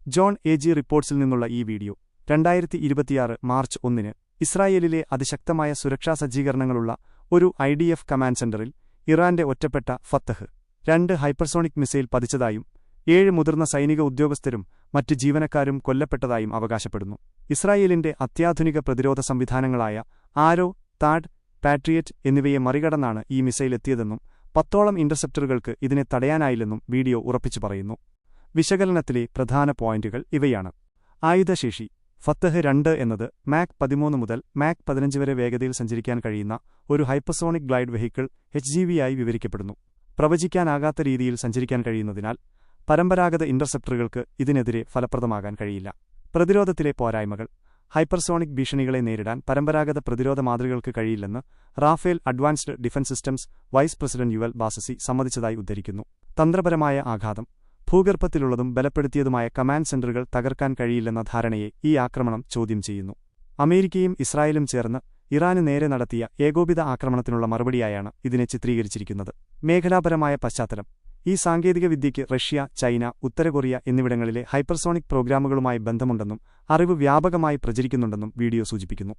John എ.ജി. റിപ്പോർട്ട്സിൽ നിന്നുള്ള ഈ video 2026 March 1-ന് ഇസ്രായേലിലെ അതിശക്തമായ സുരക്ഷാ സജ്ജീകരണങ്ങളുള്ള ഒരു IDF കമാൻഡ് സെന്ററിൽ ഇറാന്റെ ഒറ്റപ്പെട്ട ഫത്തഹ് 2 ഹൈപ്പർസോണിക് മിസൈൽ പതിച്ചതായും 7 മുതിർന്ന സൈനിക ഉദ്യോഗസ്ഥരും മറ്റ് ജീവനക്കാരും കൊല്ലപ്പെട്ടതായും അവകാശപ്പെടുന്നു. ഇസ്രായേലിന്റെ അത്യാധുനിക പ്രതിരോധ സംവിധാനങ്ങളായ ആരോ, താഡ്, പാട്രിയറ്റ് എന്നിവയെ മറികടന്നാണ് ഈ മിസൈൽ എത്തിയതെന്നും 10ഓളം ഇന്റർസെപ്റ്ററുകൾക്ക് ഇതിനെ തടയാനായില്ലെന്നും വീഡിയോ ഉറപ്പിച്ചു പറയുന്നു. വിശകലനത്തിലെ പ്രധാന പോയിന്റുകൾ ഇവയാണ്. ആയുധശേഷി: ഫത്തഹ് 2 എന്നത് മാക് 13 മുതൽ മാക് 15 വരെ വേഗതയിൽ സഞ്ചരിക്കാൻ കഴിയുന്ന ഒരു ഹൈപ്പർസോണിക് ഗ്ലൈഡ് വെഹിക്കിൾ HGV ആയി വിവരിക്കപ്പെടുന്നു. പ്രവചിക്കാനാകാത്ത രീതിയിൽ സഞ്ചരിക്കാൻ കഴിയുന്നതിനാൽ പരമ്പരാഗത ഇന്റർസെപ്റ്ററുകൾക്ക് ഇതിനെതിരെ ഫലപ്രദമാകാൻ കഴിയില്ല. പ്രതിരോധത്തിലെ പോരായ്മകൾ: ഹൈപ്പർസോണിക് ഭീഷണികളെ നേരിടാൻ പരമ്പരാഗത പ്രതിരോധ മാതൃകകൾക്ക് കഴിയില്ലെന്ന് Rafael advanced defense systems vice president Yuval ബാസസി സമ്മതിച്ചതായി ഉദ്ധരിക്കുന്നു. തന്ത്രപരമായ ആഘാതം: ഭൂഗർഭത്തിലുള്ളതും ബലപ്പെടുത്തിയതുമായ കമാൻഡ് സെന്ററുകൾ തകർക്കാൻ കഴിയില്ലെന്ന ധാരണയെ ഈ ആക്രമണം ചോദ്യം ചെയ്യുന്നു. അമേരിക്കയും ഇസ്രായേലും ചേർന്ന് ഇറാന് നേരെ നടത്തിയ ഏകോപിത ആക്രമണത്തിനുള്ള മറുപടിയായാണ് ഇതിനെ ചിത്രീകരിച്ചിരിക്കുന്നത്. മേഖലാപരമായ പശ്ചാത്തലം: ഈ സാങ്കേതികവിദ്യയ്ക്ക് റഷ്യ, ചൈന, ഉത്തര കൊറിയ എന്നിവിടങ്ങളിലെ ഹൈപ്പർസോണിക് പ്രോഗ്രാമുകളുമായി ബന്ധമുണ്ടെന്നും അറിവ് വ്യാപകമായി പ്രചരിക്കുന്നുണ്ടെന്നും വീഡിയോ സൂചിപ്പിക്കുന്നു.